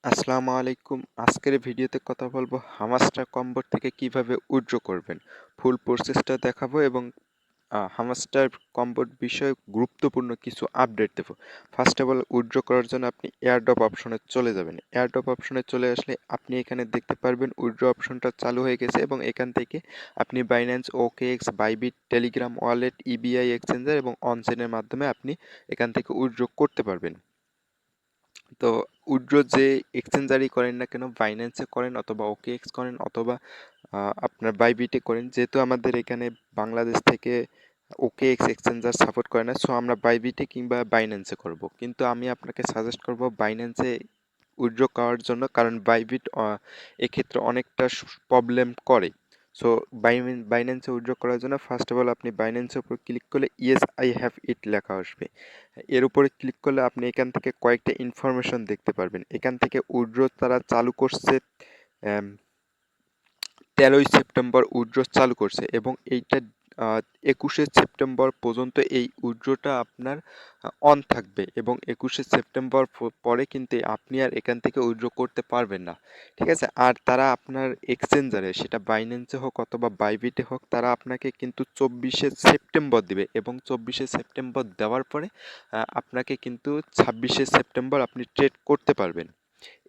আসসালামু আলাইকুম। আজকের ভিডিওতে কথা বলবো হামাস্টার কম্বোর থেকে কিভাবে উইথড্র করবেন। ফুল প্রসেসটা দেখাবো এবং হামাস্টার কম্বোর বিষয়ে গুরুত্বপূর্ণ কিছু আপডেট দেবো। ফার্স্ট অফ অল উইথড্র করার জন্য আপনি এয়ারড্রপ অপশনে চলে যাবেন। এয়ারড্রপ অপশনে চলে আসলে আপনি এখানে দেখতে পারবেন উইথড্র অপশনটা চালু হয়ে গেছে এবং এখান থেকে আপনি Binance, OKX, Bybit, Telegram wallet, EBI exchanger এবং অনচেনের মাধ্যমে আপনি এখান থেকে উইথড্র করতে পারবেন। তো উইথড্র যে এক্সচেঞ্জারই করেন না কেন, বাইন্যান্সে করেন অথবা ওকেএক্স করেন অথবা আপনার বাইবিটে করেন, যেহেতু আমাদের এখানে বাংলাদেশ থেকে ওকেএক্স এক্সচেঞ্জার সাপোর্ট করে না, সো আমরা বাইবিটে কিংবা বাইন্যান্সে করব। কিন্তু আমি আপনাকে সাজেস্ট করব বাইন্যান্সে উইথড্র করার জন্য, কারণ বাইবিট এক্ষেত্রে অনেকটা প্রবলেম করে। সো বাইন্যান্সে উইথড্র করার জন্য ফার্স্ট অফ অল আপনি বাইন্যান্সের উপর ক্লিক করলে ইয়েস আই হ্যাভ ইট লেখা আসবে। এর উপরে ক্লিক করলে আপনি এখান থেকে কয়েকটা ইনফরমেশন দেখতে পারবেন। এখান থেকে উইথড্র তারা চালু করছে 13ই সেপ্টেম্বর উইথড্র চালু করছে এবং এইটা 21শে সেপ্টেম্বর পর্যন্ত এই উইথড্রটা আপনার অন থাকবে এবং 21শে সেপ্টেম্বর পরে কিন্তু আপনি আর এখান থেকে উইথড্র করতে পারবেন না। ঠিক আছে? আর তারা আপনার এক্সচেঞ্জারে, সেটা বাইন্যান্সে হোক অথবা বাইবিটে হোক, তারা আপনাকে কিন্তু 24শে সেপ্টেম্বর দিবে এবং 24শে সেপ্টেম্বর দেওয়ার পরে আপনাকে কিন্তু 26শে সেপ্টেম্বর আপনি ট্রেড করতে পারবেন।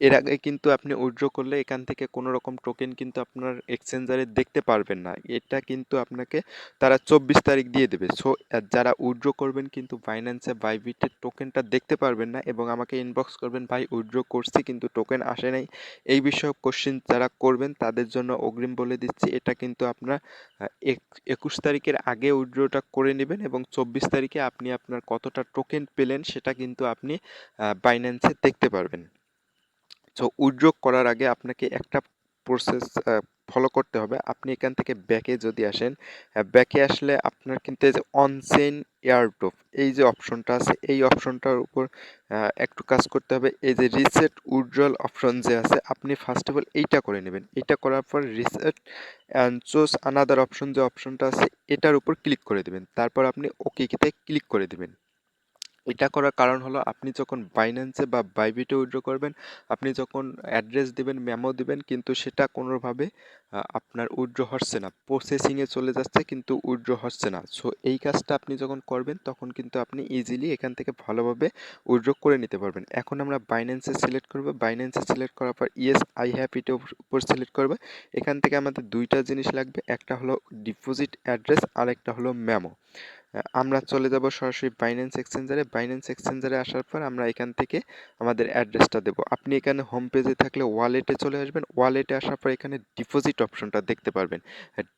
এর আগে কিন্তু আপনি উইথড্র করলে এখান থেকে কোনো রকম টোকেন কিন্তু আপনার এক্সচেঞ্জারে দেখতে পারবেন না। এটা কিন্তু আপনাকে তারা 24 তারিখ দিয়ে দেবে। সো যারা উইথড্র করবেন কিন্তু বাইন্যান্সে, বাইবিটের টোকেনটা দেখতে পারবেন না এবং আমাকে ইনবক্স করবেন, ভাই উইথড্র করছি কিন্তু টোকেন আসে নাই। এই বিষয়ে কোশ্চেন যারা করবেন তাদের জন্য অগ্রিম বলে দিচ্ছি, এটা কিন্তু আপনার 21 তারিখের আগে উইথড্রটা করে নেবেন এবং 24 তারিখে আপনি আপনার কতটা টোকেন পেলেন সেটা কিন্তু আপনি বাইন্যান্সে দেখতে পারবেন। সো উইথড্র করার আগে আপনাকে একটা প্রসেস ফলো করতে হবে। আপনি এখান থেকে ব্যাকে যদি আসেন, ব্যাকে আসলে আপনার কিন্তু এই যে অনচেইন এয়ারড্রপ এই যে অপশনটা আছে, এই অপশনটার উপর একটু কাজ করতে হবে। এই যে রিসেট উইথড্রল অপশন যে আছে, আপনি ফার্স্ট অফ অল এইটা করে নেবেন। এইটা করার পর reset and choose another option যে অপশনটা আছে, এটার উপর ক্লিক করে দেবেন। তারপর আপনি ওকেতে ক্লিক করে দেবেন। এটা করার কারণ হলো, আপনি যখন বাইন্যান্সে বা বাইবিটে উইথড্র করবেন, আপনি যখন অ্যাড্রেস দিবেন, মেমো দিবেন, কিন্তু সেটা কোনোভাবে আপনার উইথড্র হচ্ছে না, প্রসেসিংয়ে চলে যাচ্ছে কিন্তু উইথড্র হচ্ছে না। সো এই কাজটা আপনি যখন করবেন তখন কিন্তু আপনি ইজিলি এখান থেকে ভালোভাবে উইথড্র করে নিতে পারবেন। এখন আমরা বাইন্যান্সে সিলেক্ট করব। বাইন্যান্সে সিলেক্ট করার পর ইয়েস আই হ্যাভ ইটের উপর সিলেক্ট করব। এখান থেকে আমাদের দুইটা জিনিস লাগবে, একটা হলো ডিপোজিট অ্যাড্রেস আর একটা হলো মেমো। আমরা চলে যাব সরাসরি বাইন্যান্স এক্সচেঞ্জারে। বাইন্যান্স এক্সচেঞ্জারে আসার পর আমরা এখান থেকে আমাদের অ্যাড্রেসটা দেব। আপনি এখানে হোম পেজে থাকলে ওয়ালেটে চলে আসবেন। ওয়ালেটে আসার পর এখানে ডিপোজিট অপশনটা দেখতে পারবেন।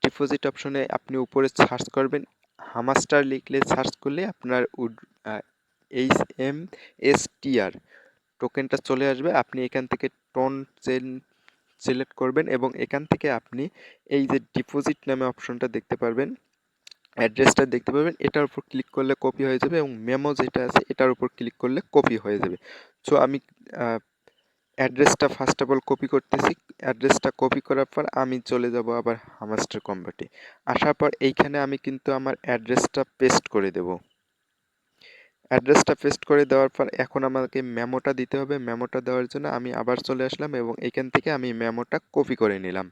ডিপোজিট অপশনে আপনি উপরে সার্চ করবেন, হামাস্টার লিখলে সার্চ করলে আপনার HMSTR টোকেনটা চলে আসবে। আপনি এখান থেকে টোন চেন সিলেক্ট করবেন এবং এখান থেকে আপনি এই যে ডিপোজিট নামে অপশনটা দেখতে পারবেন, অ্যাড্রেসটা দেখতে পাবেন, এটার উপর ক্লিক করলে কপি হয়ে যাবে এবং মেমো যেটা আছে এটার উপর ক্লিক করলে কপি হয়ে যাবে। সো আমি অ্যাড্রেসটা ফার্স্ট অফ অল কপি করতেছি। অ্যাড্রেসটা কপি করার পর আমি চলে যাব আবার হামাস্টার কম্বাটে। আসার পর এইখানে আমি কিন্তু আমার অ্যাড্রেসটা পেস্ট করে দেব। অ্যাড্রেসটা পেস্ট করে দেওয়ার পর এখন আমাকে মেমোটা দিতে হবে। মেমোটা দেওয়ার জন্য আমি আবার চলে আসলাম এবং এখান থেকে আমি মেমোটা কপি করে নিলাম।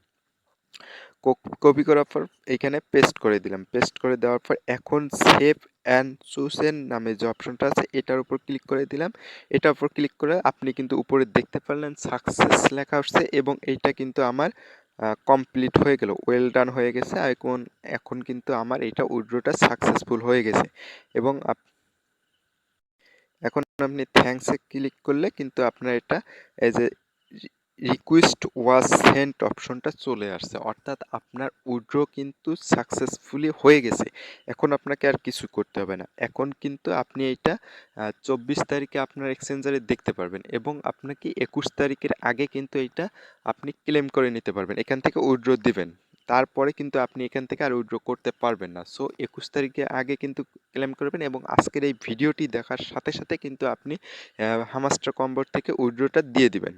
কপি করার পর এখানে পেস্ট করে দিলাম। পেস্ট করে দেওয়ার পর এখন সেভ অ্যান্ড চুজেন নামে যে অপশনটা আছে এটার উপর ক্লিক করে দিলাম। এটার উপর ক্লিক করে আপনি কিন্তু উপরে দেখতে পারলেন সাকসেস লেখা আসছে এবং এইটা কিন্তু আমার কমপ্লিট হয়ে গেল, ওয়েল ডান হয়ে গেছে। এখন এখন কিন্তু আমার এইটা উইথড্রটা সাকসেসফুল হয়ে গেছে এবং এখন আপনি থ্যাঙ্কসে ক্লিক করলে কিন্তু আপনার এটা এই যে রিকোয়েস্ট ওয়াজ সেন্ট অপশনটা চলে আসছে, অর্থাৎ আপনার উইথড্র কিন্তু সাকসেসফুলি হয়ে গেছে। এখন আপনাকে আর কিছু করতে হবে না। এখন কিন্তু আপনি এইটা 24 তারিখে আপনার এক্সচেঞ্জারে দেখতে পারবেন এবং আপনাকে 21 তারিখের আগে কিন্তু এইটা আপনি ক্লেম করে নিতে পারবেন, এখান থেকে উইথড্র দিবেন। তারপরে কিন্তু আপনি এখান থেকে আর উইথড্র করতে পারবেন না। সো 21 তারিখের আগে কিন্তু ক্লেম করবেন এবং আজকের এই ভিডিওটি দেখার সাথে সাথে কিন্তু আপনি হামাস্টার কম্বোর থেকে উইথড্রটা দিয়ে দিবেন।